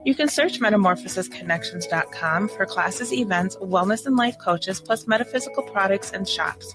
You can search metamorphosisconnections.com for classes, events, wellness and life coaches, plus metaphysical products and shops.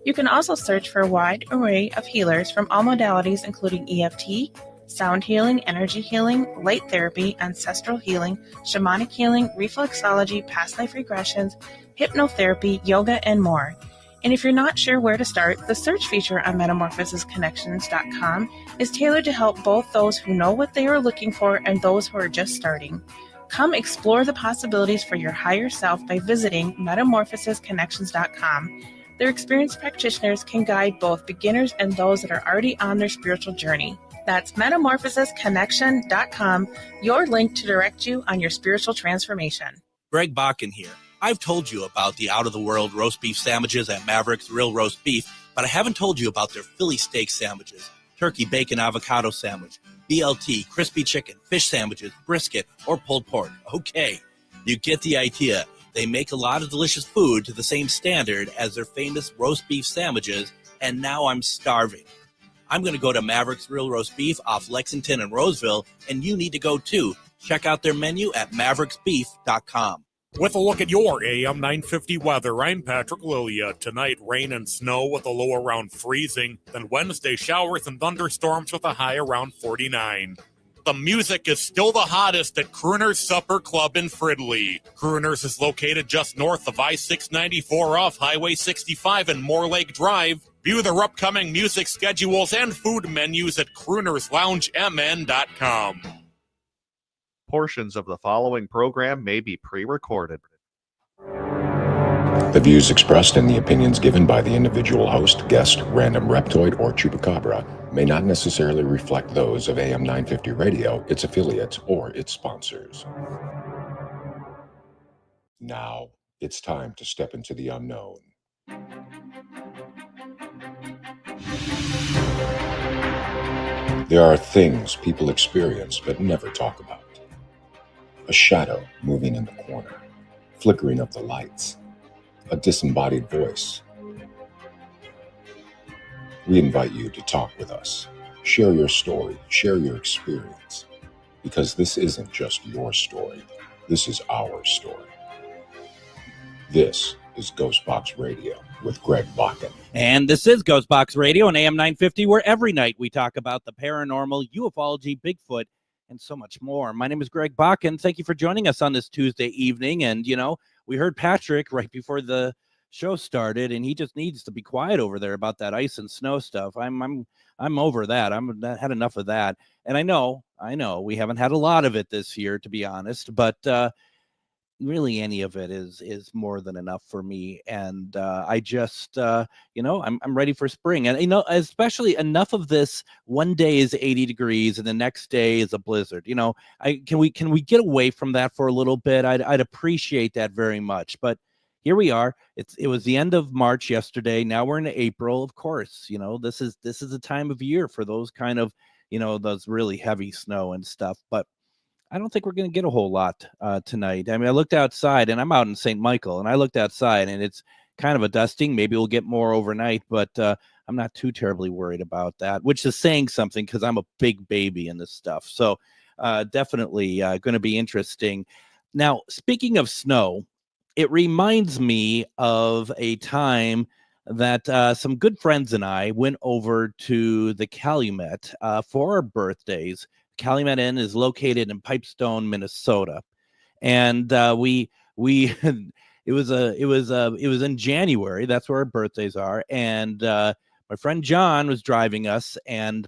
You can also search for a wide array of healers from all modalities, including EFT, sound healing, energy healing, light therapy, ancestral healing, shamanic healing, reflexology, past life regressions, hypnotherapy, yoga, and more. And if you're not sure where to start, the search feature on metamorphosisconnections.com is tailored to help both those who know what they are looking for and those who are just starting. Come explore the possibilities for your higher self by visiting metamorphosisconnections.com. Their experienced practitioners can guide both beginners and those that are already on their spiritual journey. That's metamorphosisconnection.com, your link to direct you on your spiritual transformation. Greg Bakun here. I've told you about the out-of-the-world roast beef sandwiches at Maverick's Real Roast Beef, but I haven't told you about their Philly steak sandwiches, turkey, bacon, avocado sandwich, BLT, crispy chicken, fish sandwiches, brisket, or pulled pork. Okay, you get the idea. They make a lot of delicious food to the same standard as their famous roast beef sandwiches, and now I'm starving. I'm going to go to Maverick's Real Roast Beef off Lexington and Roseville, and you need to go too. Check out their menu at mavericksbeef.com. With a look at your AM 950 weather, I'm Patrick Lilia. Tonight, rain and snow with a low around freezing. Then Wednesday, showers and thunderstorms with a high around 49. The music is still the hottest at Crooner's Supper Club in Fridley. Crooner's is located just north of I-694 off Highway 65 and Moore Lake Drive. View their upcoming music schedules and food menus at croonersloungemn.com. Portions of the following program may be pre-recorded. The views expressed and the opinions given by the individual host, guest, random reptoid, or chupacabra may not necessarily reflect those of AM 950 Radio, its affiliates, or its sponsors. Now, it's time to step into the unknown. There are things people experience but never talk about. A shadow moving in the corner, flickering of the lights, a disembodied voice. We invite you to talk with us, share your story, share your experience, because this isn't just your story, this is our story. This is GhostBox Radio with Greg Bakun. And this is GhostBox Radio on AM 950, where every night we talk about the paranormal, ufology, Bigfoot, and so much more. My name is Greg Bakun. Thank you for joining us on this Tuesday evening. And, you know, we heard Patrick right before the show started, and he just needs to be quiet over there about that ice and snow stuff. I'm over that. I had enough of that. And I know we haven't had a lot of it this year, to be honest, but really any of it is more than enough for me. And I just I'm ready for spring. And especially enough of this. One day is 80 degrees and the next day is a blizzard. Can we get away from that for a little bit? I'd appreciate that very much. But here we are. It was the end of March yesterday. Now we're in April. Of course, this is the time of year for those kind of those really heavy snow and stuff. But I don't think we're going to get a whole lot tonight. I mean, I looked outside, and I'm out in St. Michael, and I looked outside, and it's kind of a dusting. Maybe we'll get more overnight, but I'm not too terribly worried about that, which is saying something because I'm a big baby in this stuff. So definitely going to be interesting. Now, speaking of snow, it reminds me of a time that some good friends and I went over to the Calumet for our birthdays. Calumet Inn is located in Pipestone, Minnesota, and it was in January. That's where our birthdays are, and my friend John was driving us, and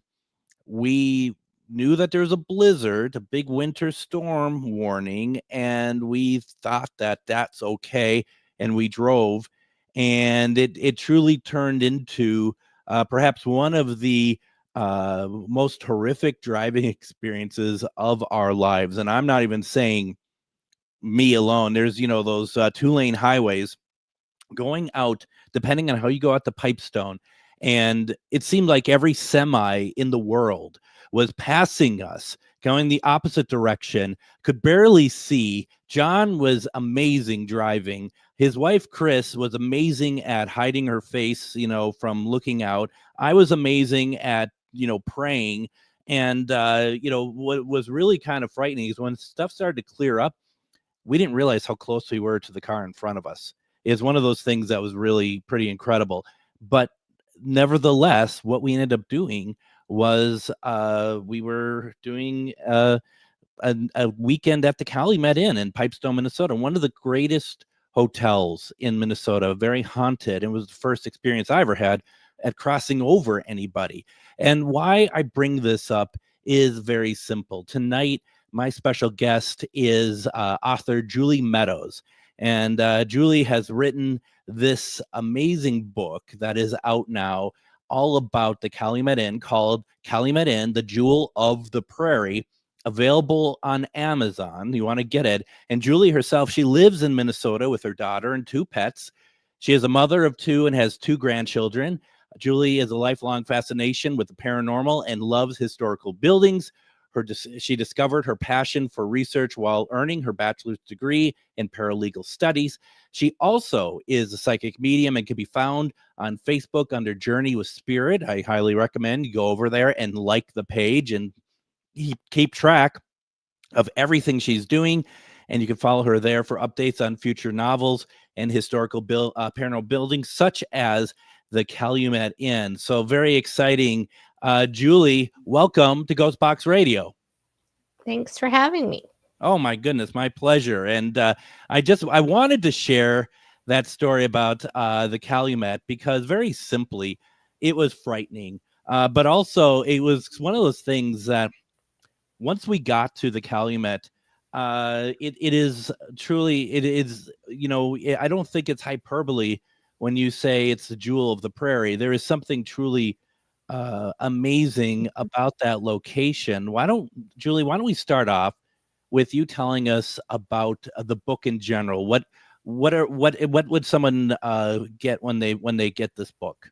we knew that there was a blizzard, a big winter storm warning, and we thought that that's okay, and we drove, and it truly turned into perhaps one of the most horrific driving experiences of our lives. And I'm not even saying me alone. There's those 2-lane highways going out, depending on how you go out to Pipestone, and it seemed like every semi in the world was passing us, going the opposite direction. Could barely see. John was amazing driving. His wife Chris was amazing at hiding her face from looking out. I was amazing at praying And what was really kind of frightening is when stuff started to clear up, we didn't realize how close we were to the car in front of us. It's one of those things that was really pretty incredible. But nevertheless, what we ended up doing was we were doing a weekend at the Calumet Inn in Pipestone, Minnesota, one of the greatest hotels in Minnesota, very haunted. It was the first experience I ever had at crossing over anybody. And why I bring this up is very simple. Tonight, my special guest is author Julie Meadows. And Julie has written this amazing book that is out now all about the Calumet Inn, called Calumet Inn-The Jewel of the Prairie, available on Amazon. You want to get it. And Julie herself, she lives in Minnesota with her daughter and 2 pets. She is a mother of 2 and has 2 grandchildren. Julie has a lifelong fascination with the paranormal and loves historical buildings. She discovered her passion for research while earning her bachelor's degree in paralegal studies. She also is a psychic medium and can be found on Facebook under Journey with Spirit. I highly recommend you go over there and like the page and keep track of everything she's doing. And you can follow her there for updates on future novels and historical paranormal buildings, such as the Calumet Inn. So very exciting. Julie, welcome to GhostBox Radio. Thanks for having me. Oh my goodness, my pleasure. And I wanted to share that story about the Calumet because very simply, it was frightening. But also it was one of those things that once we got to the Calumet, it is truly, I don't think it's hyperbole when you say it's the jewel of the prairie. There is something truly amazing about that location. Julie, why don't we start off with you telling us about the book in general? What would someone get when they get this book?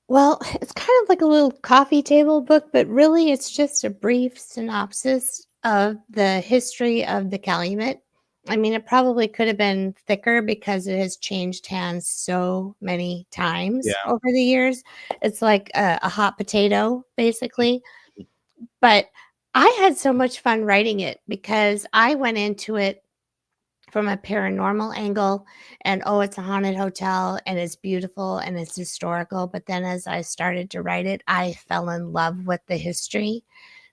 Well, it's kind of like a little coffee table book, but really it's just a brief synopsis of the history of the Calumet. I mean, it probably could have been thicker because it has changed hands so many times over the years. It's like a hot potato, basically. But I had so much fun writing it because I went into it from a paranormal angle and, it's a haunted hotel and it's beautiful and it's historical. But then as I started to write it, I fell in love with the history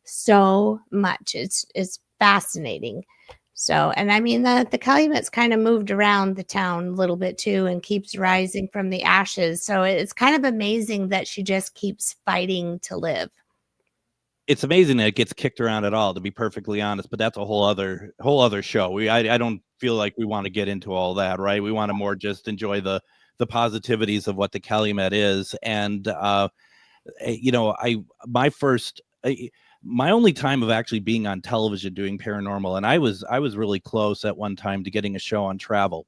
so much. It's fascinating. So, and I mean, the Calumet's kind of moved around the town a little bit too and keeps rising from the ashes. So it's kind of amazing that she just keeps fighting to live. It's amazing that it gets kicked around at all, to be perfectly honest, but that's a whole other show. I don't feel like we want to get into all that, right? We want to more just enjoy the positivities of what the Calumet is. And, my only time of actually being on television doing paranormal, and I was really close at one time to getting a show on travel,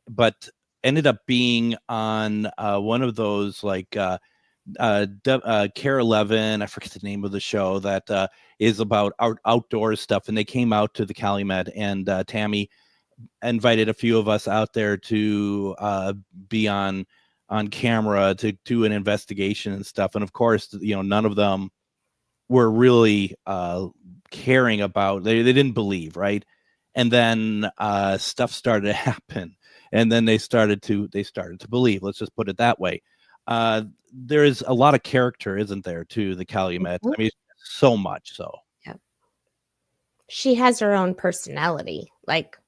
but ended up being on one of those like Care 11, I forget the name of the show, that is about outdoor stuff, and they came out to the Calumet, and Tammy invited a few of us out there to be on camera to do an investigation and stuff. And of course, none of them were really caring about, they didn't believe, right? And then stuff started to happen, and then they started to believe. Let's just put it that way. There is a lot of character, isn't there, to the Calumet? I mean, so much so. Yeah. She has her own personality. Like,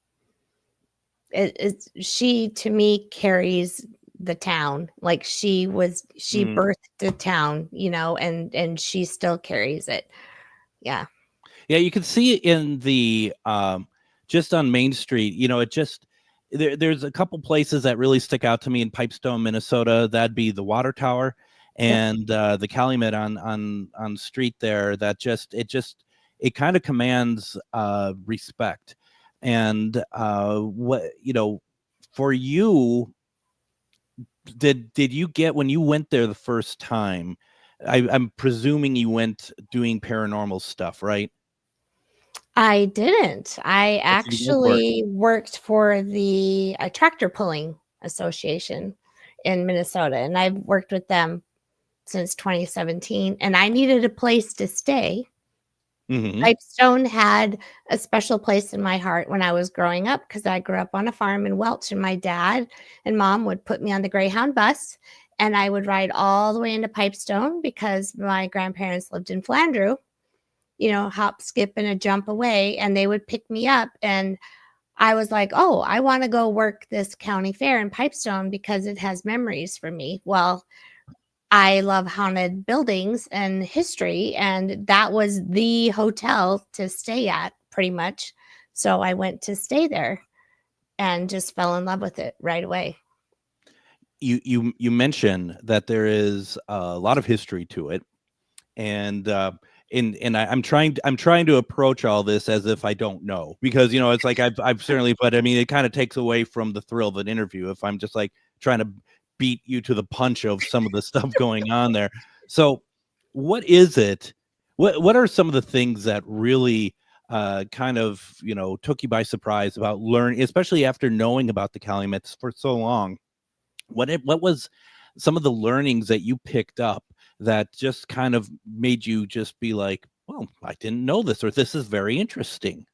she to me carries the town. Like she birthed the town, and she still carries it. Yeah. Yeah, you can see it in the just on Main Street. There's a couple places that really stick out to me in Pipestone, Minnesota. That'd be the Water Tower and the Calumet on street there. That it kind of commands respect. And for you, did you get, when you went there the first time, I'm presuming you went doing paranormal stuff, right? I didn't. I actually worked for the Tractor Pulling Association in Minnesota, and I've worked with them since 2017, and I needed a place to stay. Mm-hmm. Pipestone had a special place in my heart when I was growing up because I grew up on a farm in Welch, and my dad and mom would put me on the Greyhound bus, and I would ride all the way into Pipestone because my grandparents lived in Flandreau, hop, skip, and a jump away, and they would pick me up. And I was like, oh, I want to go work this county fair in Pipestone because it has memories for me. Well, I love haunted buildings and history, and that was the hotel to stay at pretty much. So I went to stay there and just fell in love with it right away. You mentioned that there is a lot of history to it, and I'm trying to approach all this as if I don't know, because it's like I've certainly, but I mean it kind of takes away from the thrill of an interview if I'm just like trying to beat you to the punch of some of the stuff going on there. So what is it? What are some of the things that really kind of took you by surprise about learning, especially after knowing about the Calumet for so long? What was some of the learnings that you picked up that just kind of made you just be like, well, I didn't know this, or this is very interesting?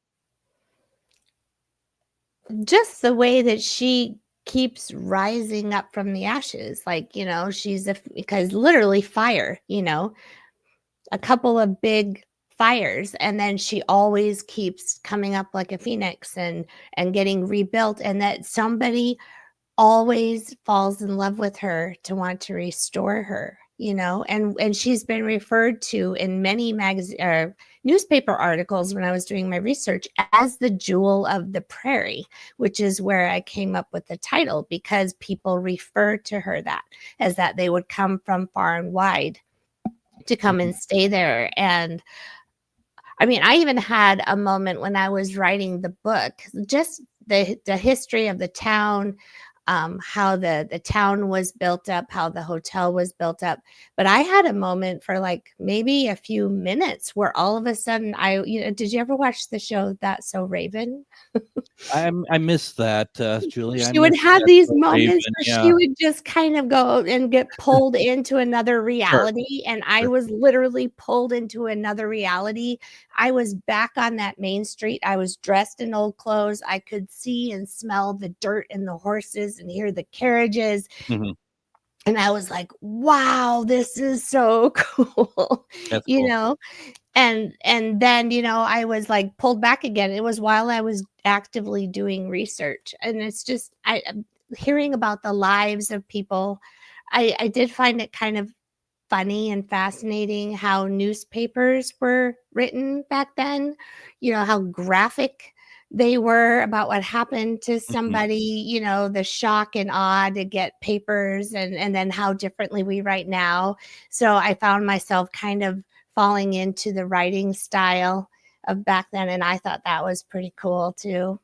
Just the way that she keeps rising up from the ashes, like, she's because literally fire, a couple of big fires, and then she always keeps coming up like a phoenix and getting rebuilt, and that somebody always falls in love with her to want to restore her, and she's been referred to in many newspaper articles when I was doing my research as the Jewel of the Prairie, which is where I came up with the title, because people refer to her as that they would come from far and wide to come and stay there. And I mean, I even had a moment when I was writing the book, just the history of the town, how the town was built up, how the hotel was built up. But I had a moment for like maybe a few minutes where all of a sudden did you ever watch the show That's So Raven? I missed that, Julie. She would have these moments where she would just kind of go and get pulled into another reality. Sure. And I was literally pulled into another reality. I was back on that main street. I was dressed in old clothes. I could see and smell the dirt and the horses and hear the carriages. Mm-hmm. And I was like, wow, this is so cool. That's cool. And then, I was like pulled back again. It was while I was actively doing research. And it's just, hearing about the lives of people, I did find it kind of funny and fascinating how newspapers were written back then, how graphic they were about what happened to somebody, the shock and awe to get papers, and then how differently we write now. So I found myself kind of falling into the writing style of back then, and I thought that was pretty cool too.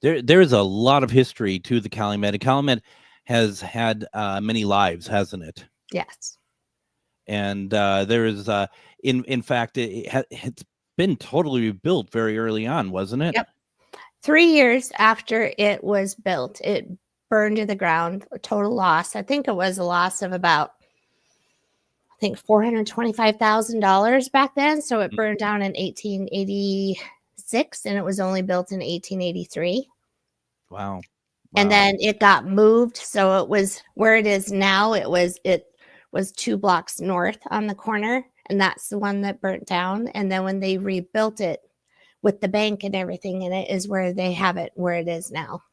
There is a lot of history to the Calumet. Calumet has had many lives, hasn't it? Yes. And there is, in fact, it's been totally rebuilt very early on, wasn't it? Yep. 3 years after it was built, it burned to the ground. A total loss. I think it was a loss of about $425,000 back then. So it burned down in 1886, and it was only built in 1883. Wow. And then it got moved. So it was where it is now. It was 2 blocks north on the corner, and that's the one that burnt down. And then when they rebuilt it with the bank and everything in it is where they have it where it is now.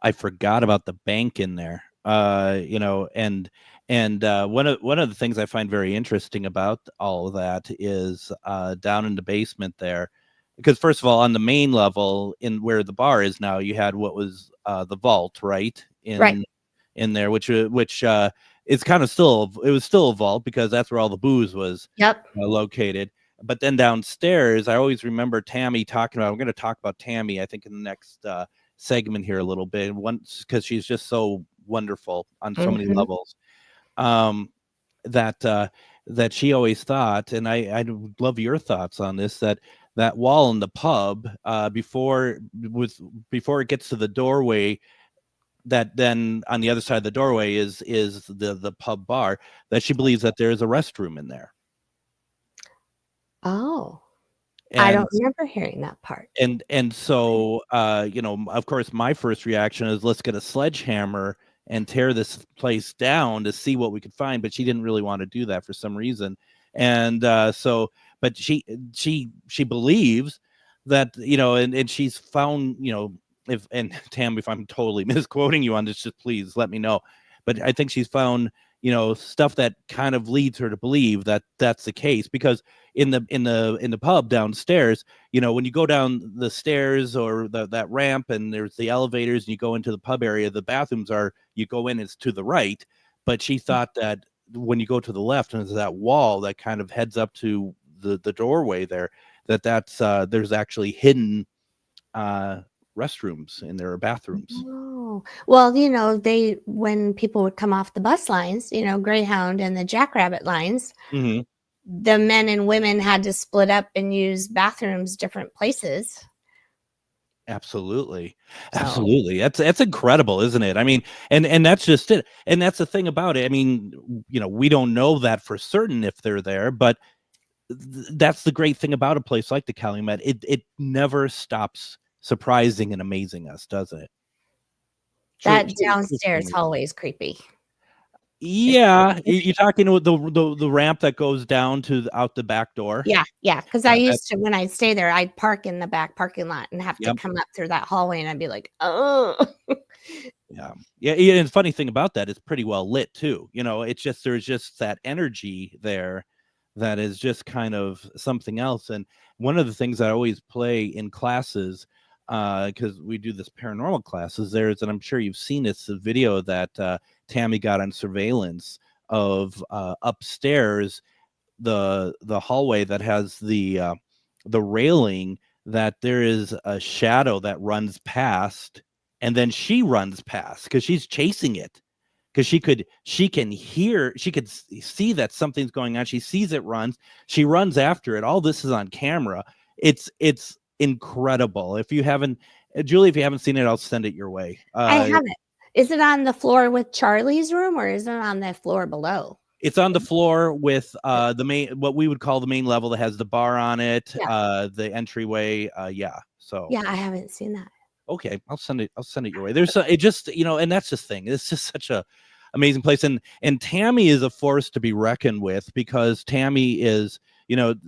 I forgot about the bank in there. And one of the things I find very interesting about all of that is down in the basement there, because first of all, on the main level in where the bar is now, you had what was the vault, right? In there, which it's kind of still a vault because that's where all the booze was located. But then downstairs, I always remember Tammy talking about, I'm going to talk about Tammy, I think, in the next segment here a little bit, because she's just so wonderful on so many levels. That she always thought, and I'd love your thoughts on this, that wall in the pub before it gets to the doorway, that then on the other side of the doorway is the pub bar, that she believes that there is a restroom in there. Oh, And, I don't remember hearing that part. And so, of course, my first reaction is let's get a sledgehammer and tear this place down to see what we could find. But she didn't really want to do that for some reason. And but she believes that, and she's found, and Tam, if I'm totally misquoting you on this, just please let me know. But I think she's found, stuff that kind of leads her to believe that that's the case, because in the pub downstairs, when you go down the stairs or that ramp and there's the elevators and you go into the pub area, the bathrooms you go in, it's to the right. But she thought that when you go to the left and there's that wall that kind of heads up to the doorway there, that's there's actually hidden restrooms in their bathrooms. Oh, well, when people would come off the bus lines, Greyhound and the Jackrabbit lines, Mm-hmm. the men and women had to split up and use bathrooms different places. Absolutely. So- Absolutely. That's incredible, isn't it? I mean, and that's just it. And that's the thing about it. I mean, we don't know that for certain if they're there, but that's the great thing about a place like the Calumet. It never stops surprising and amazing us, doesn't it? That downstairs hallway is creepy. Yeah, you're talking about the ramp that goes down out the back door. Yeah. Because I used to, when I'd stay there, I'd park in the back parking lot and have to come up through that hallway, and I'd be like, oh. Yeah. And the funny thing about that, it's pretty well lit too. It's just there's just that energy there that is just kind of something else. And one of the things I always play in classes, because we do this paranormal classes, and I'm sure you've seen this, the video that Tammy got on surveillance of upstairs, the hallway that has the railing, that there is a shadow that runs past, and then she runs past because she's chasing it, because she could see that something's going on. She sees it, she runs after it. All this is on camera. It's incredible. If you haven't, Julie, if you haven't seen it, I'll send it your way. I haven't. Is it on the floor with Charlie's room, or is it on the floor below? It's on the floor with the main, what we would call the main level, that has the bar on it, the entryway. So yeah, I haven't seen that. Okay, I'll send it your way. There's it just, and that's the thing. It's just such a amazing place. And Tammy is a force to be reckoned with, because Tammy is,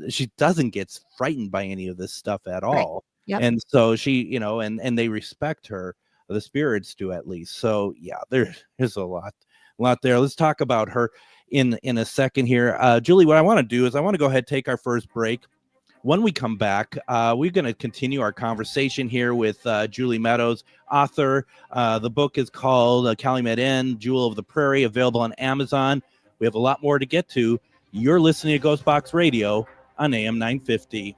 she doesn't get frightened by any of this stuff at all. Right. Yep. And so she, and they respect her. The spirits do, at least. So yeah, there's a lot there. Let's talk about her in a second here. Julie, what I want to do is I want to go ahead and take our first break. When we come back, we're going to continue our conversation here with Julie Meadows, author. The book is called Calumet Inn-The Jewel of the Prairie, available on Amazon. We have a lot more to get to. You're listening to GhostBox Radio on AM 950.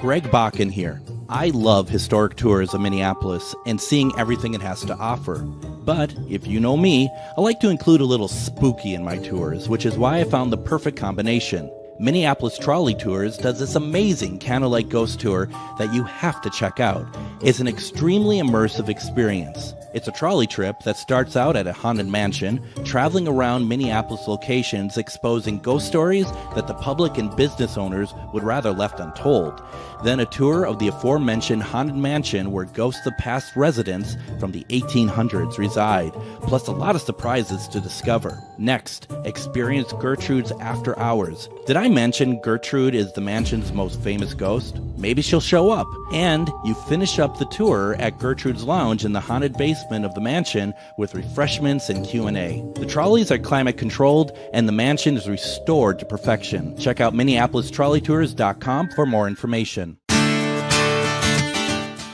Greg Bakun here. I love historic tours of Minneapolis and seeing everything it has to offer. But if you know me, I like to include a little spooky in my tours, which is why I found the perfect combination. Minneapolis Trolley Tours does this amazing candlelight ghost tour that you have to check out. It's an extremely immersive experience. It's a trolley trip that starts out at a haunted mansion, traveling around Minneapolis locations exposing ghost stories that the public and business owners would rather left untold. Then a tour of the aforementioned haunted mansion where ghosts of past residents from the 1800s reside, plus a lot of surprises to discover. Next, experience Gertrude's After Hours. Did I mention Gertrude is the mansion's most famous ghost? Maybe she'll show up. And you finish up the tour at Gertrude's Lounge in the haunted basement of the mansion with refreshments and Q&A. The trolleys are climate controlled and the mansion is restored to perfection. Check out MinneapolisTrolleyTours.com for more information.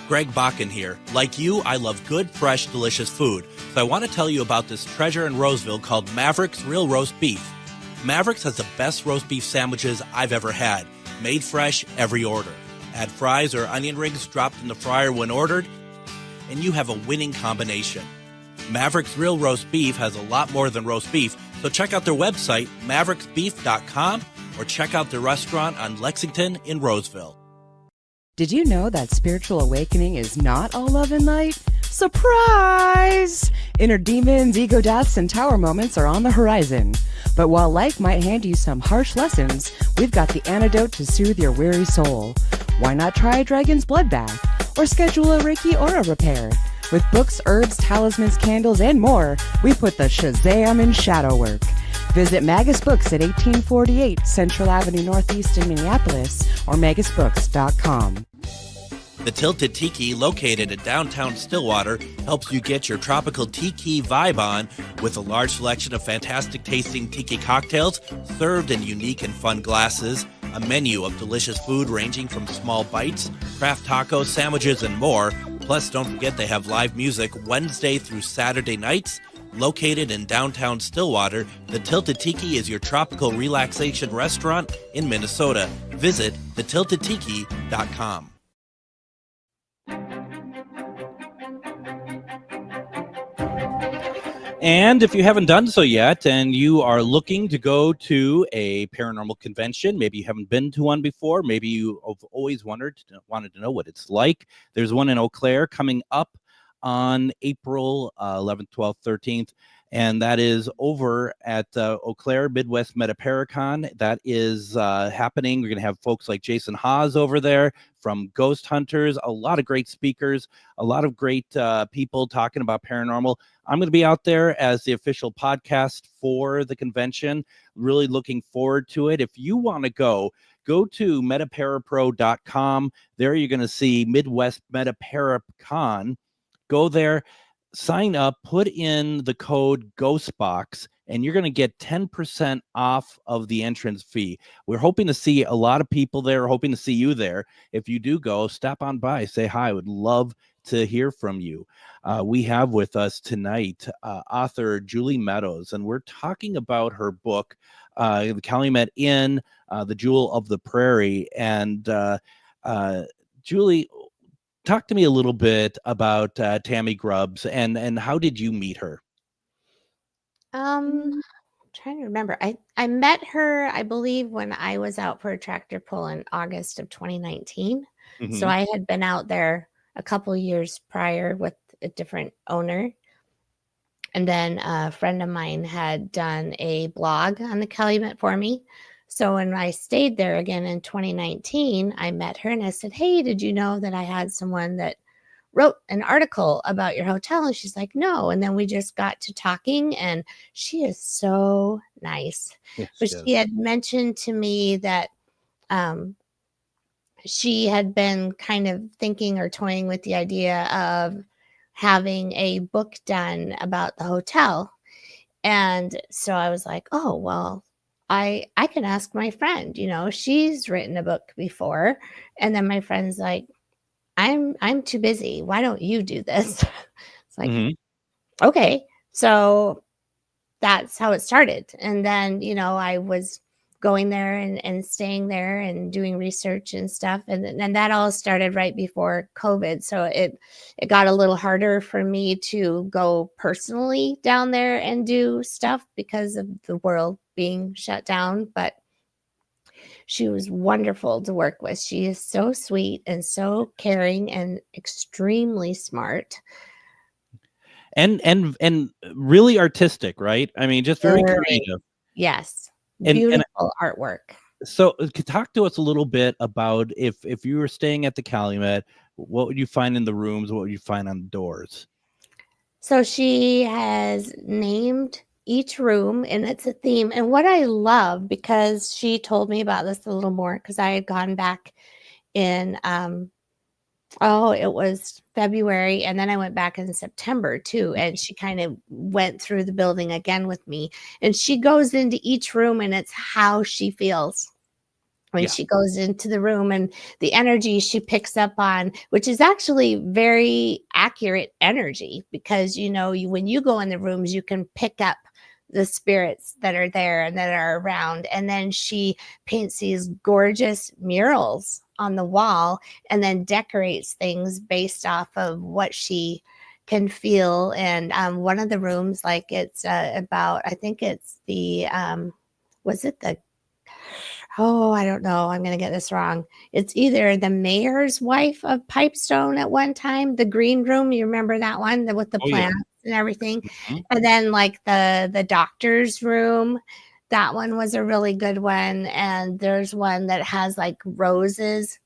Greg Bakun here. Like you, I love good, fresh, delicious food. So I want to tell you about this treasure in Roseville called Maverick's Real Roast Beef. Maverick's has the best roast beef sandwiches I've ever had. Made fresh every order. Add fries or onion rings dropped in the fryer when ordered, and you have a winning combination. Maverick's Real Roast Beef has a lot more than roast beef, so check out their website, mavericksbeef.com, or check out their restaurant on Lexington in Roseville. Did you know that spiritual awakening is not all love and light? Surprise! Inner demons, ego deaths, and tower moments are on the horizon. But while life might hand you some harsh lessons, we've got the antidote to soothe your weary soul. Why not try a dragon's blood bath? Or schedule a Reiki aura repair? With books, herbs, talismans, candles, and more, we put the Shazam in shadow work. Visit Magus Books at 1848 Central Avenue Northeast in Minneapolis or magusbooks.com. The Tilted Tiki, located in downtown Stillwater, helps you get your tropical tiki vibe on with a large selection of fantastic tasting tiki cocktails served in unique and fun glasses, a menu of delicious food ranging from small bites, craft tacos, sandwiches, and more. Plus, don't forget they have live music Wednesday through Saturday nights. Located in downtown Stillwater, the Tilted Tiki is your tropical relaxation restaurant in Minnesota. Visit thetiltedtiki.com. And if you haven't done so yet and you are looking to go to a paranormal convention, maybe you haven't been to one before, maybe you have always wanted to know what it's like, there's one in Eau Claire coming up on April 11th, 12th, 13th, and that is over at Eau Claire Midwest Metaparacon. That is happening. We're going to have folks like Jason Haas over there from Ghost Hunters, a lot of great speakers, a lot of great people talking about paranormal. I'm going to be out there as the official podcast for the convention. Really looking forward to it. If you want to go to metaparapro.com. There you're going to see Midwest Metaparacon. Go there, sign up, put in the code GhostBox, and you're going to get 10% off of the entrance fee. We're hoping to see a lot of people there, hoping to see you there. If you do go, stop on by, say hi. I would love to hear from you. We have with us tonight author Julie Meadows, and we're talking about her book, The Calumet Inn, The Jewel of the Prairie. And Julie, talk to me a little bit about Tammy Grubbs and how did you meet her? I'm trying to remember. I met her, I believe, when I was out for a tractor pull in August of 2019. Mm-hmm. So I had been out there a couple years prior with a different owner. And then a friend of mine had done a blog on the Calumet for me. So when I stayed there again in 2019, I met her and I said, hey, did you know that I had someone that wrote an article about your hotel? And she's like, no. And then we just got to talking, and she is so nice. Yes, but she had mentioned to me that she had been kind of thinking or toying with the idea of having a book done about the hotel. And so I was like, oh, well, I can ask my friend, she's written a book before. And then my friend's like, I'm too busy. Why don't you do this? It's like, okay. So that's how it started. And then, I was going there and staying there and doing research and stuff. And that all started right before COVID. So it got a little harder for me to go personally down there and do stuff because of the world being shut down. But she was wonderful to work with. She is so sweet and so caring and extremely smart. And really artistic, right? I mean, just very creative. Yes. Beautiful artwork. So talk to us a little bit about if you were staying at the Calumet, what would you find in the rooms? What would you find on the doors? So she has named each room and it's a theme. And what I love, because she told me about this a little more, because I had gone back in, it was February. And then I went back in September too. And she kind of went through the building again with me. And she goes into each room and it's how she feels when she goes into the room and the energy she picks up on, which is actually very accurate energy, because, when you go in the rooms, you can pick up the spirits that are there and that are around. And then she paints these gorgeous murals on the wall and then decorates things based off of what she can feel. And one of the rooms, like it's about, I think it's the, Oh, I don't know. I'm going to get this wrong. It's either the mayor's wife of Pipestone at one time, the green room. You remember that one with the Oh yeah. plants and everything? Mhm. And then like the doctor's room. That one was a really good one. And there's one that has like roses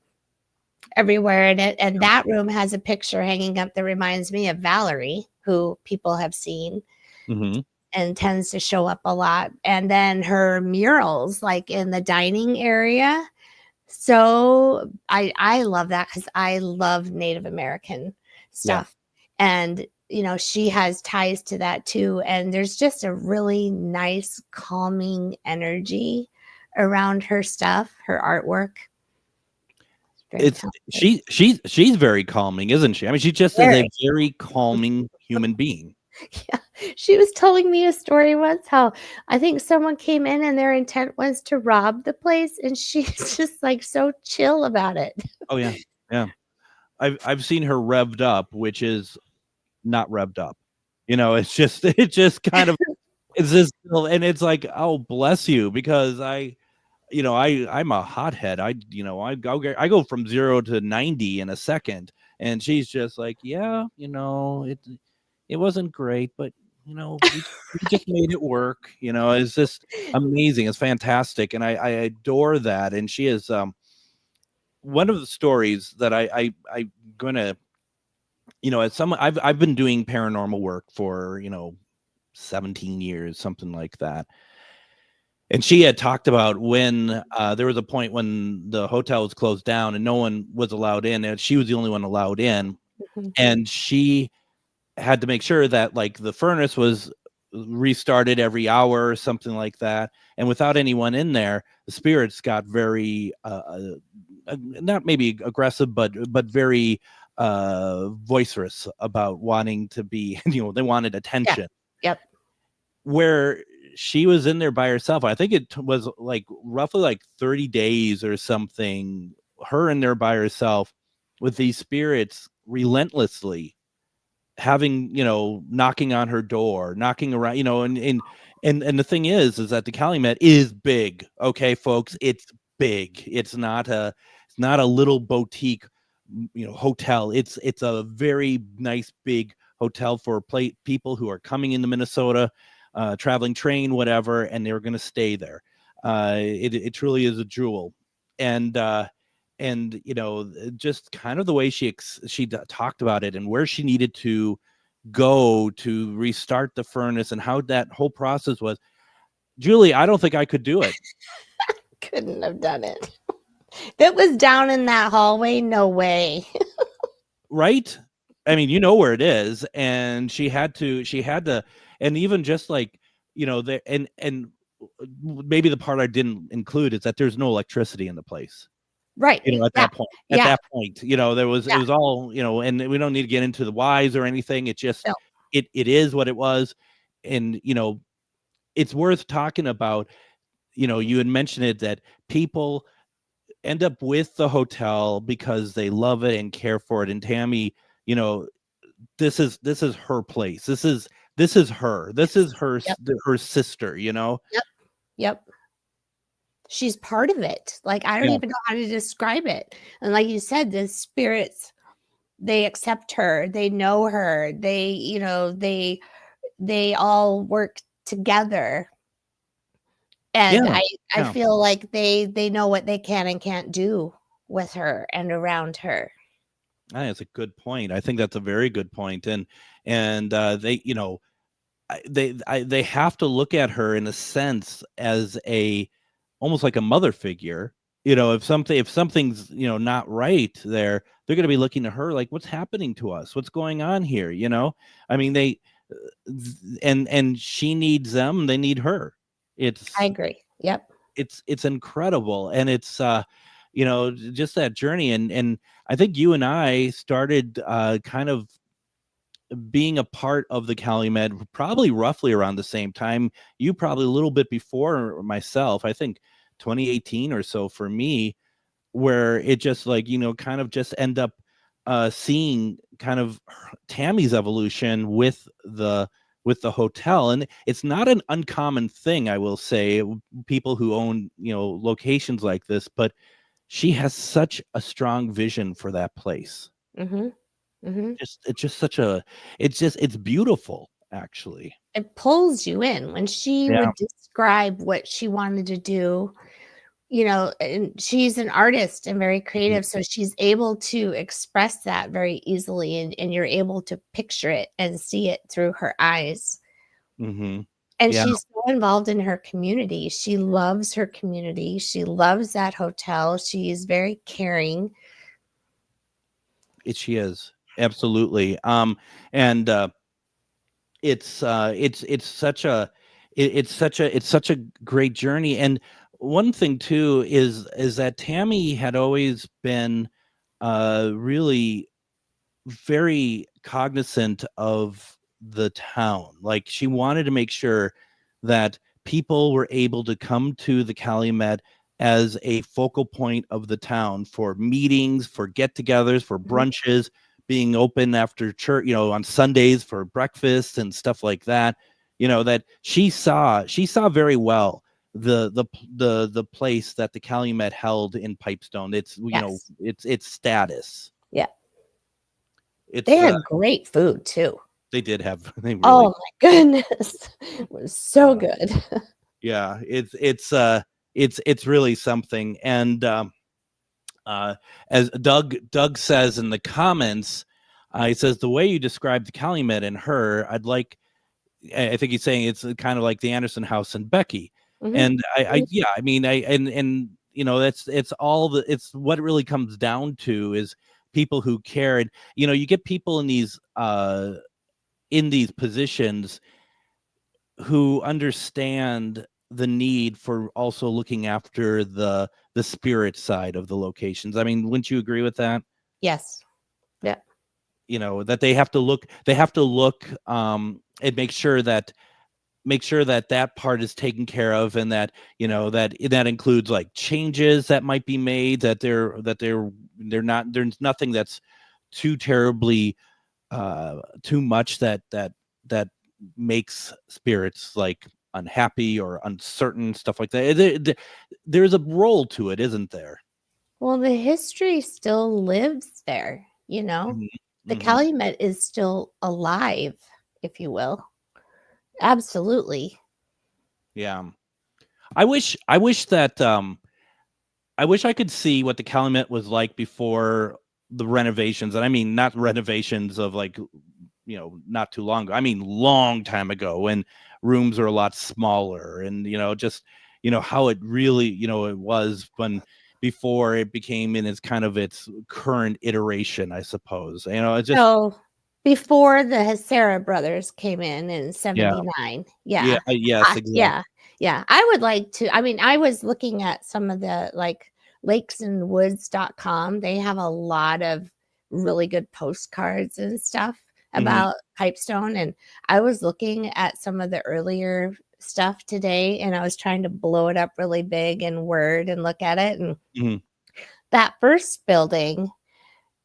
everywhere in it. And that room has a picture hanging up that reminds me of Valerie, who people have seen. Mhm. And tends to show up a lot. And then her murals, like in the dining area. So I love that because I love Native American stuff. And, you know, she has ties to that too. And there's just a really nice, calming energy around her stuff, her artwork. It's she's very calming, isn't she? I mean, she just is a very calming human being. Yeah, she was telling me a story once how I think someone came in and their intent was to rob the place, and she's just like so chill about it. Oh yeah, yeah. I've seen her revved up, which is not revved up. You know, it's just kind of it's just, and it's like, oh bless you, because I'm a hothead. I go from 0 to 90 in a second, and she's just like, yeah, it wasn't great, but we just made it work. It's just amazing. It's fantastic, and I adore that. And she is one of the stories that I'm gonna, as someone I've been doing paranormal work for 17 years, something like that. And she had talked about when there was a point when the hotel was closed down and no one was allowed in, and she was the only one allowed in, and she had to make sure that like the furnace was restarted every hour or something like that. And without anyone in there, the spirits got very not maybe aggressive, but very boisterous about wanting to be, they wanted attention. Yep. Where she was in there by herself, I think it was like roughly like 30 days or something, her in there by herself with these spirits relentlessly having, knocking on her door, knocking around, and the thing is that the Calumet is big. Okay, folks, it's big. It's not a little boutique, hotel. It's a very nice big hotel for people who are coming into Minnesota, traveling train, whatever, and they're going to stay there. It truly is a jewel. And just kind of the way she talked about it and where she needed to go to restart the furnace and how that whole process was. Julie, I don't think I could do it. Couldn't have done it. If it was down in that hallway, no way. Right? I mean, where it is, and she had to, and even just like, and maybe the part I didn't include is that there's no electricity in the place. Right. At that point, there was, it was all, and we don't need to get into the whys or anything. It just, it is what it was. And, it's worth talking about, you had mentioned it, that people end up with the hotel because they love it and care for it. And Tammy, this is her place. This is her. This is her, her sister, Yep. She's part of it. Like, I don't even know how to describe it. And like you said, the spirits, they accept her. They know her. They, they all work together. And I feel like they know what they can and can't do with her and around her. I think that's a good point. I think that's a very good point. And they, they have to look at her in a sense as almost like a mother figure. If something's, not right there, they're going to be looking to her like, what's happening to us? What's going on here? I mean, and she needs them. They need her. I agree. Yep. It's incredible. And it's, just that journey. And I think you and I started kind of being a part of the Calumet probably roughly around the same time. You probably a little bit before myself. I think 2018 or so for me, where it just like, kind of just end up seeing kind of Tammy's evolution with the with the hotel. And it's not an uncommon thing, I will say, people who own, locations like this, but she has such a strong vision for that place. Mm-hmm. Mm-hmm. It's beautiful, actually. It pulls you in when she Yeah. would describe what she wanted to do. And she's an artist and very creative, so she's able to express that very easily, and you're able to picture it and see it through her eyes. Mm-hmm. And Yeah. she's so involved in her community. She loves her community. She loves that hotel. She's very caring. She is, absolutely. It's such a great journey. And one thing too is that Tammy had always been really very cognizant of the town. Like, she wanted to make sure that people were able to come to the Calumet as a focal point of the town for meetings, for get-togethers, for brunches, being open after church, on Sundays for breakfast and stuff like that. That she saw very well the place that the Calumet held in Pipestone. It's its status. Yeah. They had great food too. They did have. They really, oh my goodness, it was so good. Yeah, it's really something. And as Doug says in the comments, he says, the way you described the Calumet and her, I think he's saying it's kind of like the Anderson House and Becky. Mm-hmm. And it's what it really comes down to is people who care. And you get people in these positions who understand the need for also looking after the spirit side of the locations. I mean, wouldn't you agree with that? Yes. Yeah. That they have to look and make sure that part is taken care of, and that that includes like changes that might be made, that there's nothing that's too terribly too much that makes spirits like unhappy or uncertain, stuff like that. There's a role to it, isn't there? Well, the history still lives there, Mm-hmm. The Calumet is still alive, if you will. Absolutely. Yeah. I wish that I wish I could see what the Calumet was like before the renovations. And I mean, not renovations of like, not too long ago. I mean, long time ago, when rooms are a lot smaller, and just how it really it was when before it became in its kind of its current iteration, I suppose. It's just so before the Hasera brothers came in 79. Yeah. Yes, exactly. Yeah. I would like to. I mean, I was looking at some of the like lakesandwoods.com. They have a lot of really good postcards and stuff about Pipestone, and I was looking at some of the earlier stuff today, and I was trying to blow it up really big in Word and look at it, and that first building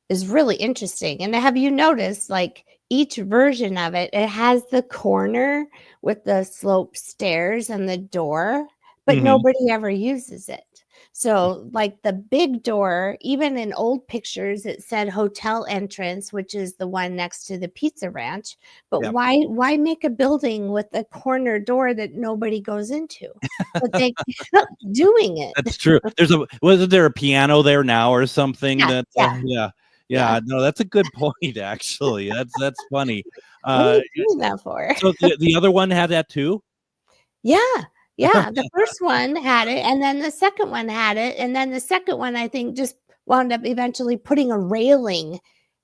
is really interesting. And have you noticed, like, each version of it has the corner with the sloped stairs and the door, but nobody ever uses it. So like the big door, even in old pictures, it said hotel entrance, which is the one next to the pizza ranch. But why make a building with a corner door that nobody goes into? But they kept doing it. That's true. Wasn't there a piano there now or something? Yeah. No, that's a good point, actually. That's funny. What are you doing that for? So the other one had that too? Yeah. Yeah, the first one had it, and then the second one had it, and then the second one, I think, just wound up eventually putting a railing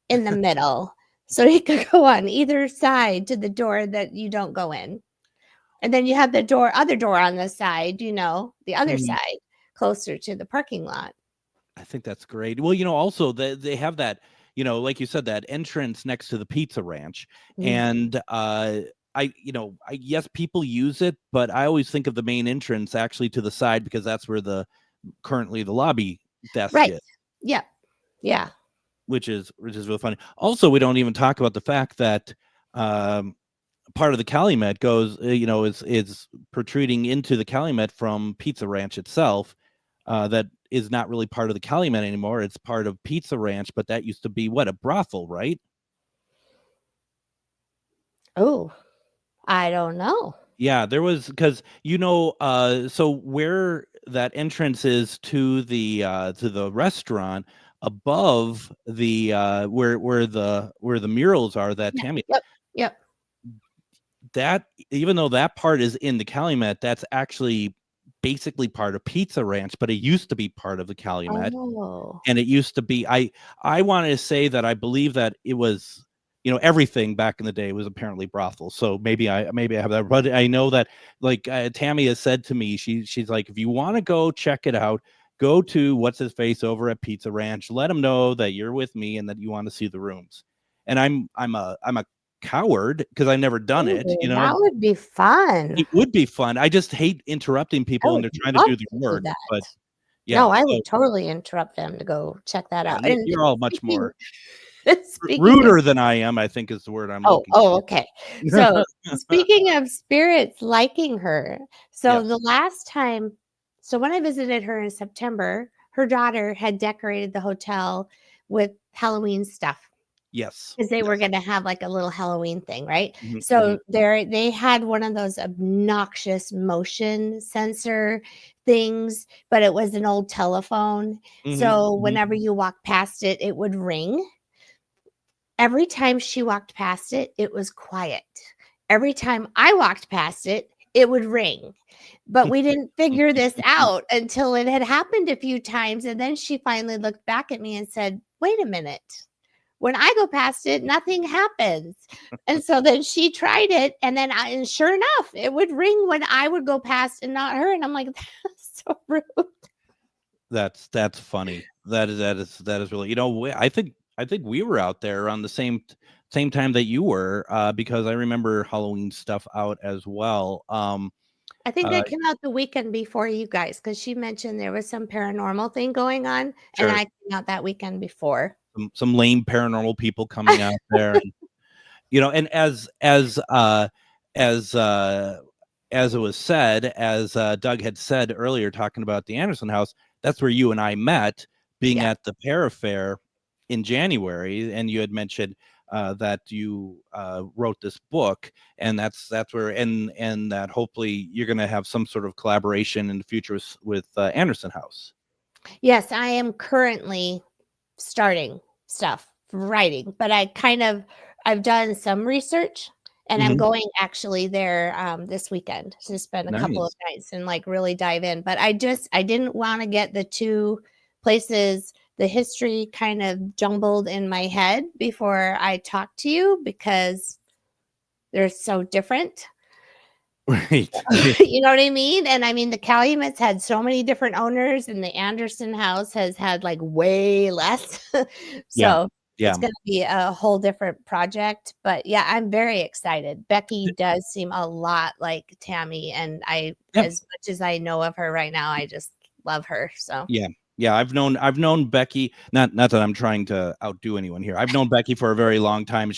in the middle so you could go on either side to the door that you don't go in. And then you have the other door on the side, the other side, closer to the parking lot. I think that's great. Well, also they have that, like you said, that entrance next to the pizza ranch, and yes, people use it, but I always think of the main entrance actually to the side, because that's where currently the lobby desk is. Yeah. Which is really funny. Also, we don't even talk about the fact that part of the Calumet goes, is protruding into the Calumet from Pizza Ranch itself. That is not really part of the Calumet anymore. It's part of Pizza Ranch, but that used to be a brothel, right? Oh, I don't know. Yeah, there was, because so where that entrance is to the restaurant above the where the murals are that Yeah. Tammy, Yep. that even though that part is in the Calumet, that's actually basically part of Pizza Ranch, but it used to be part of the Calumet. Oh. And it used to be, I wanted to say that I believe that it was, everything back in the day was apparently brothel. So maybe I have that, but I know that, like, Tammy has said to me, she's like, if you want to go check it out, go to what's his face over at Pizza Ranch, let him know that you're with me and that you want to see the rooms. And I'm a coward because I've never done it. Ooh, that would be fun. It would be fun. I just hate interrupting people when they're trying to do their work. But yeah, no, I would totally interrupt them to go check that out. And you're all much more speaking ruder than I am, I think is the word I'm looking for. okay. So speaking of spirits liking her, so Yes. the last time, so when I visited her in September, her daughter had decorated the hotel with Halloween stuff. Yes. Because they were going to have like a little Halloween thing, right? Mhm, So they had one of those obnoxious motion sensor things, but it was an old telephone. mhm, So mhm. whenever you walked past it, it would ring. Every time she walked past it, it was quiet. Every time I walked past it, it would ring. But we didn't figure this out until it had happened a few times. And then she finally looked back at me and said, wait a minute. When I go past it, nothing happens. And so then she tried it. And then and sure enough, it would ring when I would go past and not her. And I'm like, that's so rude. That's funny. That is really, I think we were out there around the same time that you were, because I remember Halloween stuff out as well. I think that came out the weekend before you guys, because she mentioned there was some paranormal thing going on, Sure. and I came out that weekend before. Some lame paranormal people coming out there, and as it was said, as Doug had said earlier, talking about the Anderson House, that's where you and I met, being at the Para Fair in January, and you had mentioned that you wrote this book, and that's where, and that hopefully you're going to have some sort of collaboration in the future with Anderson House. Yes, I am currently starting stuff, writing, but I've done some research, and I'm going actually there this weekend to spend a couple of nights and like really dive in. But I didn't want to get the two places, the history kind of jumbled in my head before I talk to you, because they're so different. Right. You know what I mean? And I mean, the Calumet's had so many different owners, and the Anderson House has had like way less. So it's going to be a whole different project. But yeah, I'm very excited. Becky does seem a lot like Tammy, and as much as I know of her right now, I just love her. So yeah, I've known Becky, not that I'm trying to outdo anyone here. I've known Becky for a very long time.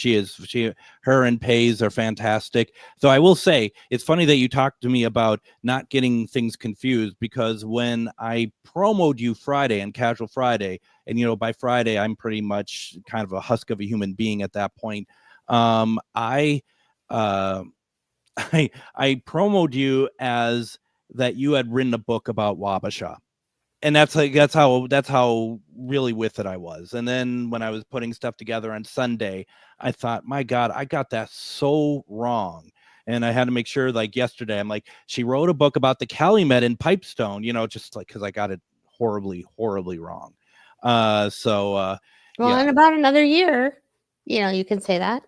Her and Pays are fantastic. So I will say, it's funny that you talked to me about not getting things confused, because when I promoted you Friday and Casual Friday, and by Friday I'm pretty much kind of a husk of a human being at that point. I promoted you as that you had written a book about Wabasha. And that's how really with it I was. And then when I was putting stuff together on Sunday, I thought, my God, I got that so wrong. And I had to make sure, like yesterday, I'm like, she wrote a book about the Calumet in Pipestone, just like, because I got it horribly, horribly wrong. In about another year, you can say that.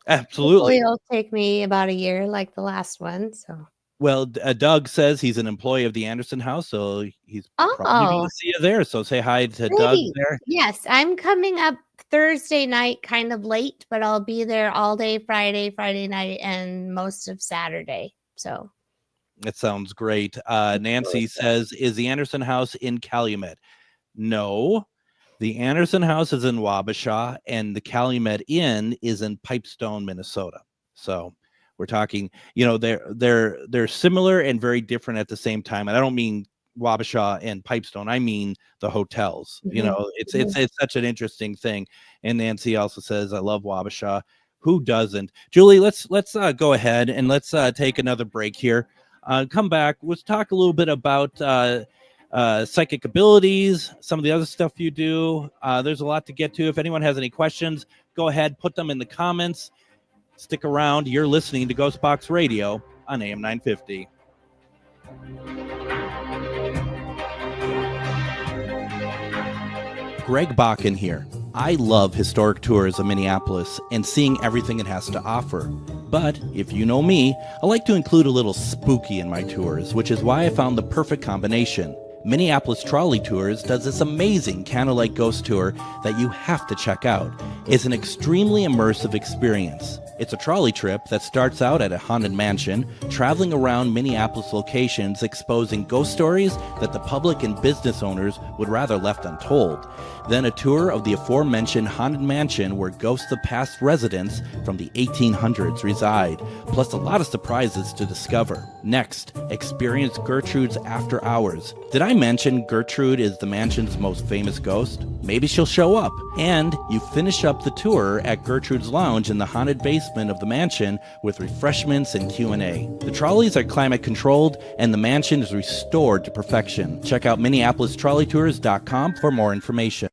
Absolutely. Hopefully it'll take me about a year like the last one. So. Well, Doug says he's an employee of the Anderson House, so he's probably going to see you there. So say hi to Doug there. Yes, I'm coming up Thursday night, kind of late, but I'll be there all day Friday night, and most of Saturday. So that sounds great. Nancy says, is the Anderson House in Calumet? No, the Anderson House is in Wabasha, and the Calumet Inn is in Pipestone, Minnesota. So We're talking, they're similar and very different at the same time. And I don't mean Wabasha and Pipestone. I mean the hotels. It's such an interesting thing. And Nancy also says, I love Wabasha. Who doesn't? Julie, let's go ahead and let's take another break here. Come back. Let's talk a little bit about psychic abilities, some of the other stuff you do. There's a lot to get to. If anyone has any questions, go ahead, put them in the comments. Stick around. You're listening to GhostBox Radio on AM 950. Greg Bakun here. I love historic tours of Minneapolis and seeing everything it has to offer. But if you know me, I like to include a little spooky in my tours, which is why I found the perfect combination. Minneapolis Trolley Tours does this amazing candlelight ghost tour that you have to check out. It's an extremely immersive experience. It's a trolley trip that starts out at a haunted mansion, traveling around Minneapolis locations exposing ghost stories that the public and business owners would rather left untold. Then a tour of the aforementioned haunted mansion where ghosts of past residents from the 1800s reside, plus a lot of surprises to discover. Next, experience Gertrude's After Hours. Did I mention Gertrude is the mansion's most famous ghost? Maybe she'll show up. And you finish up the tour at Gertrude's Lounge in the haunted basement of the mansion with refreshments and Q&A. The trolleys are climate controlled and the mansion is restored to perfection. Check out MinneapolisTrolleyTours.com for more information.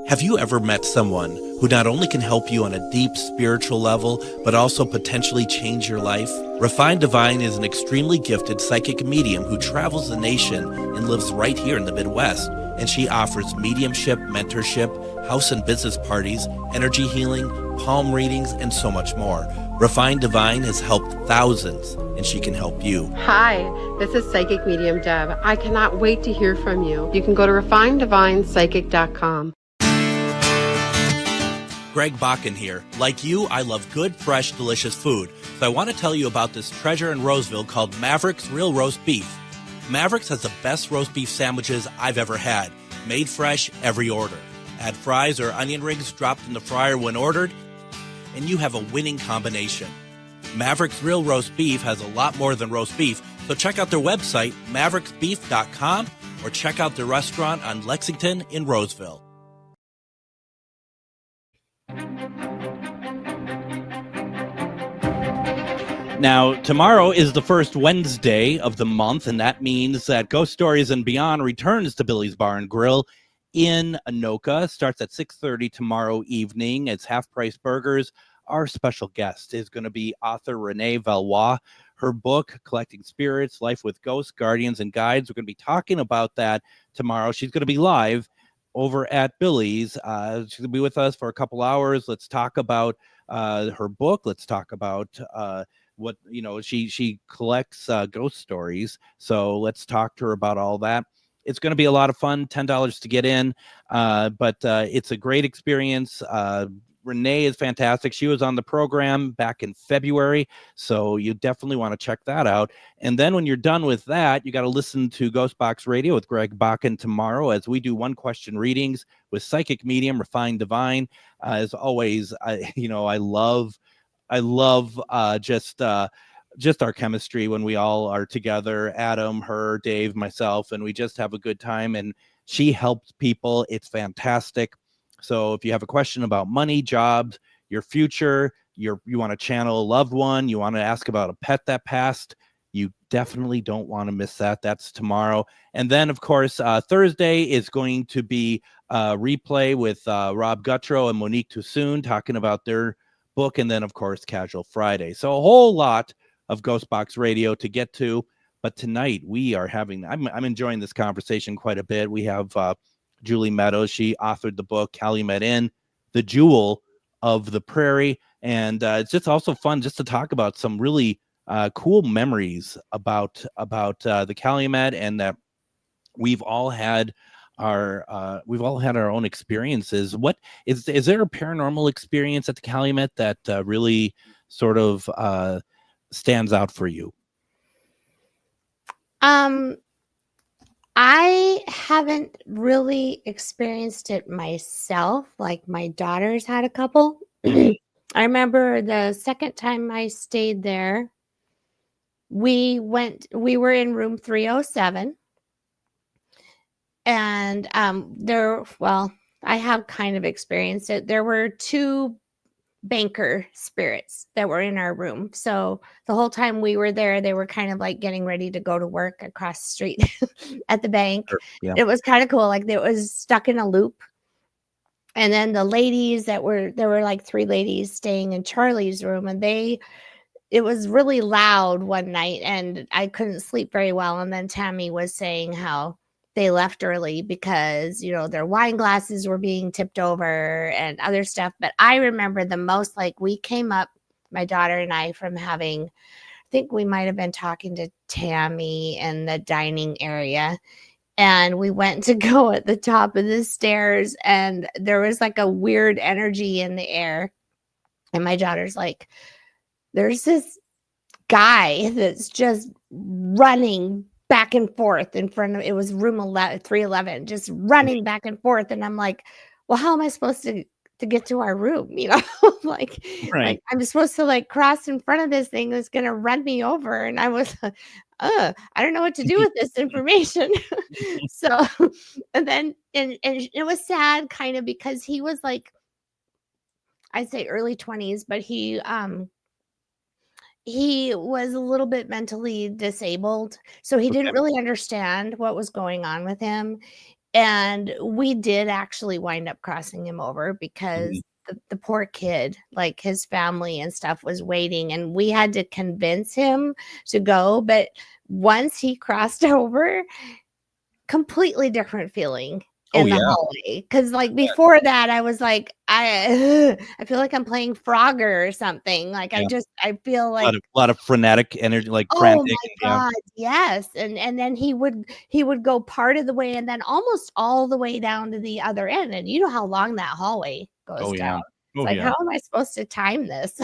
Have you ever met someone who not only can help you on a deep spiritual level, but also potentially change your life? Refined Divine is an extremely gifted psychic medium who travels the nation and lives right here in the Midwest. And she offers mediumship, mentorship, house and business parties, energy healing, palm readings, and so much more. Refined Divine has helped thousands, and she can help you. Hi, this is Psychic Medium Deb. I cannot wait to hear from you. You can go to refineddivinepsychic.com. Greg Bakun here. Like you, I love good, fresh, delicious food. So I want to tell you about this treasure in Roseville called Maverick's Real Roast Beef. Maverick's has the best roast beef sandwiches I've ever had. Made fresh every order. Add fries or onion rings dropped in the fryer when ordered, and you have a winning combination. Maverick's Real Roast Beef has a lot more than roast beef, so check out their website, mavericksbeef.com, or check out their restaurant on Lexington in Roseville. Now, tomorrow is the first Wednesday of the month, and that means that Ghost Stories and Beyond returns to Billy's Bar and Grill in Anoka. Starts at 6:30 tomorrow evening. It's half-price burgers. Our special guest is going to be author Renee Valois. Her book, Collecting Spirits, Life with Ghosts, Guardians, and Guides. We're going to be talking about that tomorrow. She's going to be live over at Billy's. She's going to be with us for a couple hours. Let's talk about her book. Let's talk about what, she collects ghost stories. So let's talk to her about all that. It's going to be a lot of fun, $10 to get in, but it's a great experience. Renee is fantastic. She was on the program back in February, so you definitely want to check that out. And then when you're done with that, you got to listen to GhostBox Radio with Greg Bakun tomorrow as we do one-question readings with Psychic Medium, Refined Divine. As always, I love just our chemistry when we all are together. Adam, her, Dave, myself, and we just have a good time. And she helps people. It's fantastic. So if you have a question about money, jobs, your future, you want to channel a loved one, you want to ask about a pet that passed, you definitely don't want to miss that. That's tomorrow. And then, of course, Thursday is going to be a replay with Rob Guttrow and Monique Toussoon talking about their book. And then, of course, Casual Friday. So a whole lot of GhostBox Radio to get to. But tonight we are I'm enjoying this conversation quite a bit. We have Julie Meadows. She authored the book Calumet Inn-The Jewel of the Prairie. And it's just also fun just to talk about some really cool memories about the Calumet, and that we've all had our own experiences. What is there a paranormal experience at the Calumet that really sort of stands out for you? I haven't really experienced it myself. Like, my daughter's had a couple. I remember the second time I stayed there, we were in room 307. And I have kind of experienced it. There were 2 banker spirits that were in our room. So the whole time we were there, they were kind of like getting ready to go to work across the street at the bank. Sure. Yeah. It was kind of cool. Like it was stuck in a loop. And then the ladies there were like 3 ladies staying in Charlie's room, and it was really loud one night and I couldn't sleep very well. And then Tammy was saying how they left early because, their wine glasses were being tipped over and other stuff. But I remember the most, like we came up, my daughter and I, from having, I think we might have been talking to Tammy in the dining area. And we went to go at the top of the stairs and there was like a weird energy in the air. And my daughter's like, there's this guy that's just running back and forth in front of, it was room 311, just running back and forth. And I'm like, well, how am I supposed to get to our room? Like, Right. like I'm supposed to like cross in front of this thing that's going to run me over. And I was, I don't know what to do with this information. So, and then, and it was sad kind of because he was like, I'd say early 20s, but he was a little bit mentally disabled, so he didn't really understand what was going on with him. And we did actually wind up crossing him over because the poor kid, like his family and stuff, was waiting, and we had to convince him to go. But once he crossed over, completely different feeling in the hallway. Because like before that, I was like, I feel like I'm playing Frogger or something. Like I feel like a lot of frenetic energy, like frantic. frantic. Oh my God, yes. And then he would go part of the way and then almost all the way down to the other end. And you know how long that hallway goes down. It's like, how am I supposed to time this?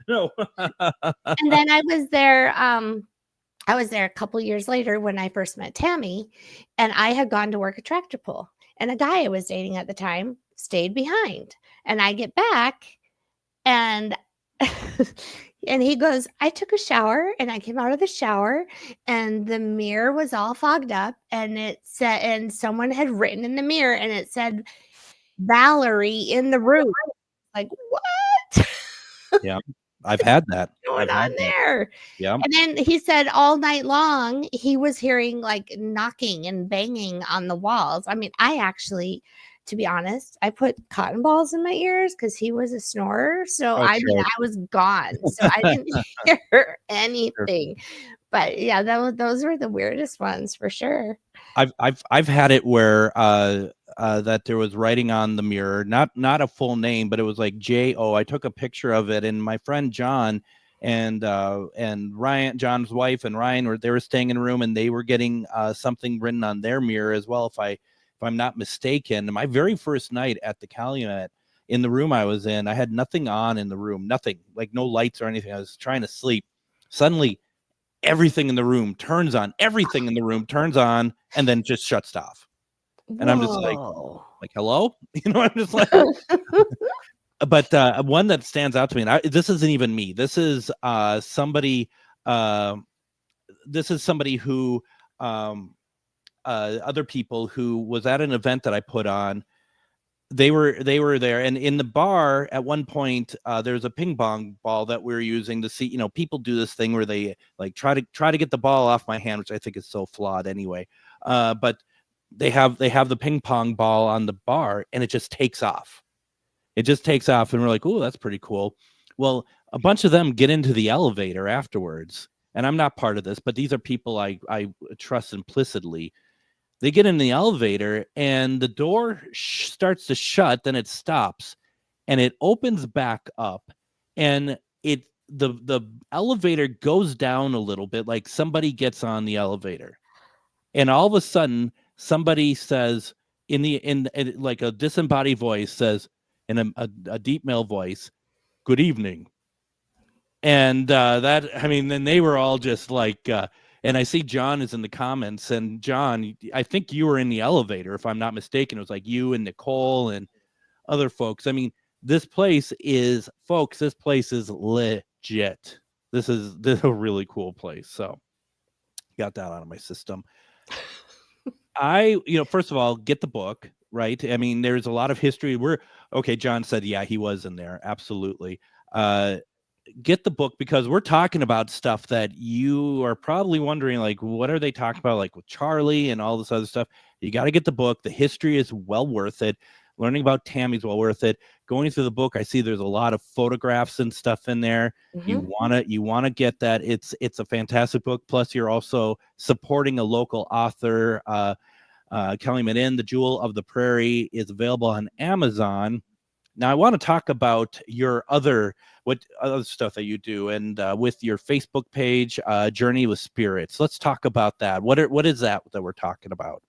No. And then I was there a couple years later when I first met Tammy, and I had gone to work a tractor pull, and a guy I was dating at the time stayed behind. And I get back and and he goes, I took a shower and I came out of the shower and the mirror was all fogged up, and it said, and someone had written in the mirror and it said Valerie in the room. Like, what? Yeah. I've had that. Going on there. Yeah. And then he said all night long he was hearing like knocking and banging on the walls. I mean, I actually, to be honest, I put cotton balls in my ears because he was a snorer. So I was gone. So I didn't hear anything. But yeah, those were the weirdest ones for sure. I've had it where that there was writing on the mirror, not a full name, but it was like J-O. I took a picture of it, and my friend John and Ryan, John's wife, and Ryan they were staying in a room, and they were getting something written on their mirror as well, if I'm not mistaken. My very first night at the Calumet, in the room I was in, I had nothing on in the room, nothing, like no lights or anything. I was trying to sleep. Suddenly, everything in the room turns on, and then just shuts off. And I'm just like, hello? I'm just like, but one that stands out to me, and this isn't even me. This is somebody who, other people who was at an event that I put on. They were there, and in the bar at one point, there's a ping pong ball that we're using to see. People do this thing where they like try to get the ball off my hand, which I think is so flawed anyway. But they have the ping pong ball on the bar, and it just takes off. And we're like, "Oh, that's pretty cool." Well, a bunch of them get into the elevator afterwards, and I'm not part of this, but these are people I trust implicitly. They get in the elevator and the door starts to shut, then it stops and it opens back up, and the elevator goes down a little bit, like somebody gets on the elevator, and all of a sudden somebody says in like a disembodied voice says in a deep male voice, "Good evening." And then they were all just like, and I see John is in the comments, and John, I think you were in the elevator, if I'm not mistaken. It was like you and Nicole and other folks. I mean, this place is, folks, this place is legit. This is a really cool place. So got that out of my system. First of all, get the book, right? I mean, there's a lot of history. John said, yeah, he was in there. Absolutely. Get the book, because we're talking about stuff that you are probably wondering, like, what are they talking about, like with Charlie and all this other stuff. You got to get the book. The history is well worth it. Learning about Tammy's well worth it. Going through the book, I see there's a lot of photographs and stuff in there. Mhm. You wanna get that. It's a fantastic book. Plus, you're also supporting a local author. Calumet Inn-The Jewel of the Prairie is available on Amazon. Now, I want to talk about your other stuff that you do, and with your Facebook page, Journey with Spirits. Let's talk about that. What is that we're talking about?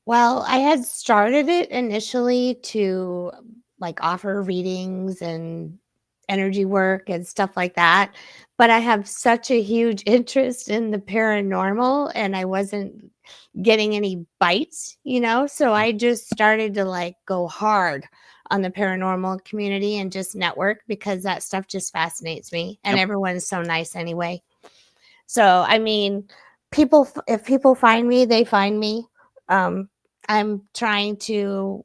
Well, I had started it initially to like offer readings and energy work and stuff like that. But I have such a huge interest in the paranormal, and I wasn't getting any bites, So I just started to like go hard on the paranormal community and just network, because that stuff just fascinates me. And Yep. everyone's so nice anyway. So, I mean, if people find me, they find me. I'm trying to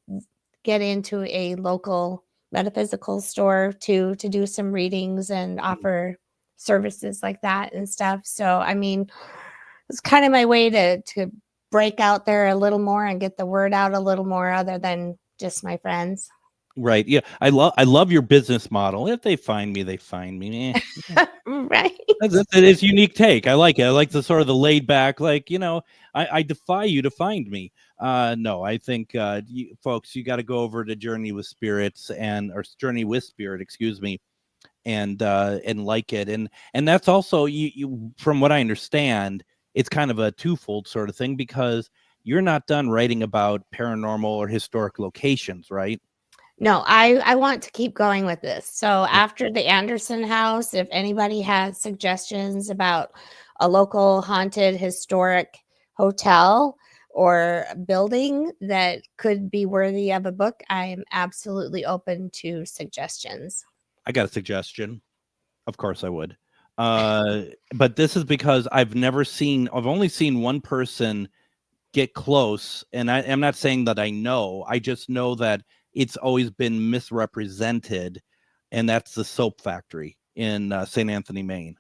get into a local metaphysical store to do some readings and offer services like that and stuff. So, I mean, it's kind of my way to break out there a little more and get the word out a little more, other than just my friends. Right. Yeah. I love your business model. If they find me, they find me. Right. It's a unique take. I like it. I like the sort of the laid back, like, I defy you to find me. No, I think folks, you got to go over to Journey with Spirit, excuse me, and like it. And that's also you from what I understand, it's kind of a twofold sort of thing, because you're not done writing about paranormal or historic locations, right? No, I want to keep going with this. So after the Anderson house, if anybody has suggestions about a local haunted historic hotel or building that could be worthy of a book, I am absolutely open to suggestions. I got a suggestion. Of course I would. But this is because I've only seen one person get close. And I'm not saying that I know. I just know that it's always been misrepresented. And that's the soap factory in St. Anthony, Maine.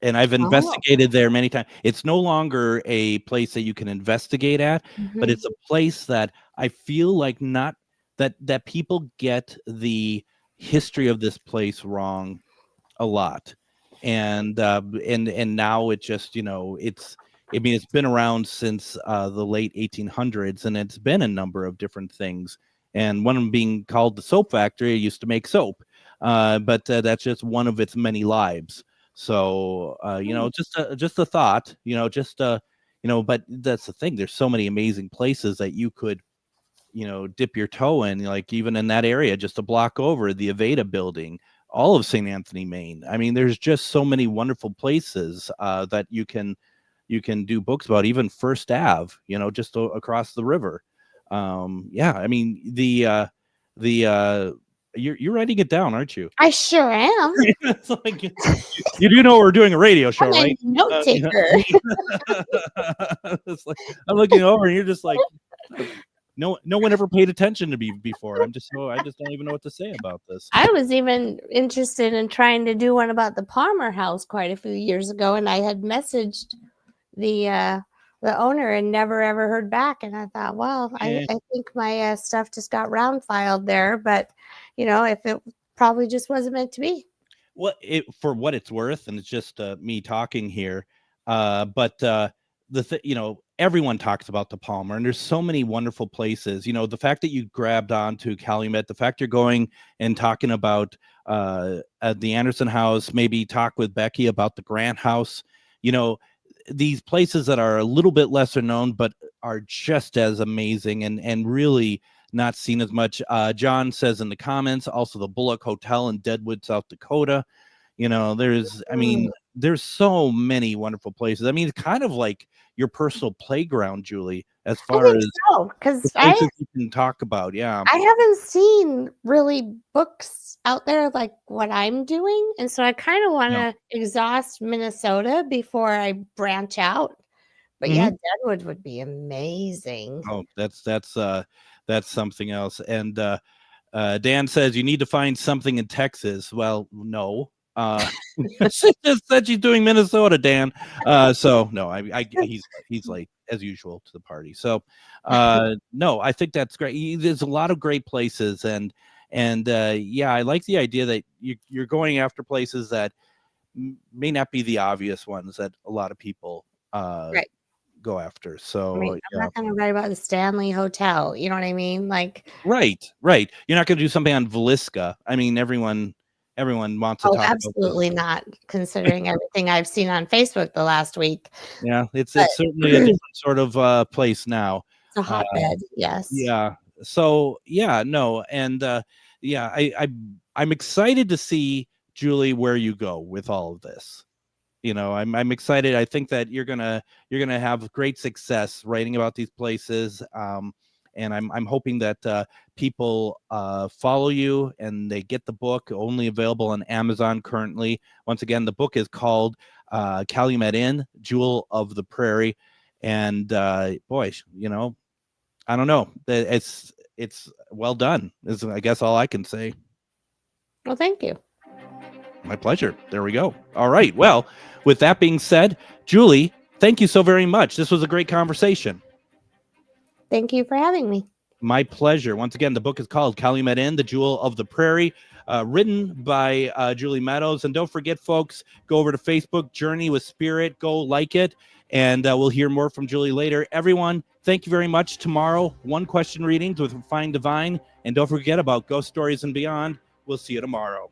And I've investigated there many times. It's no longer a place that you can investigate at, but it's a place that I feel like not that people get the history of this place wrong a lot. And now it just, it's been around since the late 1800s, and it's been a number of different things. And one of them being called the soap factory. It used to make soap, but that's just one of its many lives. So, just a thought, but that's the thing. There's so many amazing places that you could, dip your toe in, like even in that area, just a block over, the Aveda building, all of St. Anthony, Maine. I mean, there's just so many wonderful places that you can do books about, even First Ave, just across the river. I mean, you're writing it down, aren't you? I sure am. It's like, you do know we're doing a radio show, I'm right? a note taker. It's like, I'm looking over and you're just like, no one ever paid attention to me before. I just don't even know what to say about this. I was even interested in trying to do one about the Palmer House quite a few years ago, and I had messaged the owner and never ever heard back. And I thought, well, I think my stuff just got round filed there, but if it probably just wasn't meant to be. Well, for what it's worth, and it's just me talking here, everyone talks about the Palmer, and there's so many wonderful places. The fact that you grabbed onto Calumet, the fact you're going and talking about the Anderson house, maybe talk with Becky about the Grant house, these places that are a little bit lesser known, but are just as amazing and really not seen as much. John says in the comments, also the Bullock Hotel in Deadwood, South Dakota. There's so many wonderful places. I mean, it's kind of like your personal playground, Julie, as I far think as so, because the places you can talk about. Yeah. I haven't seen really books out there like what I'm doing, and so I kind of want to exhaust Minnesota before I branch out. But yeah, Deadwood would be amazing. Oh, that's something else. And Dan says you need to find something in Texas. Well, no. She just said she's doing Minnesota, Dan. So no, he's late as usual to the party. So no, I think that's great. There's a lot of great places, and yeah, I like the idea that you're going after places that may not be the obvious ones that a lot of people Right. go after. So I mean, I'm not going to write about the Stanley Hotel. You know what I mean? Like, right. You're not going to do something on Villisca. I mean, everyone wants to talk absolutely about not, considering everything I've seen on Facebook the last week. Yeah, it's certainly a different sort of place now. It's a hotbed, yes. Yeah. So yeah, no, and yeah, I'm excited to see, Julie, where you go with all of this. You know, I'm excited. I think that you're gonna have great success writing about these places. And I'm hoping that people follow you and they get the book, only available on Amazon currently. Once again, the book is called Calumet Inn, Jewel of the Prairie. And boy, you know, I don't know. It's well done, is I guess all I can say. Well, thank you. My pleasure. There we go. All right. Well, with that being said, Julie, thank you so very much. This was a great conversation. Thank you for having me. My pleasure. Once again, the book is called Calumet Inn, The Jewel of the Prairie, written by Julie Meadows. And don't forget, folks, go over to Facebook, Journey with Spirit. Go like it, and we'll hear more from Julie later. Everyone, thank you very much. Tomorrow, one question readings with Refined Divine. And don't forget about Ghost Stories and Beyond. We'll see you tomorrow.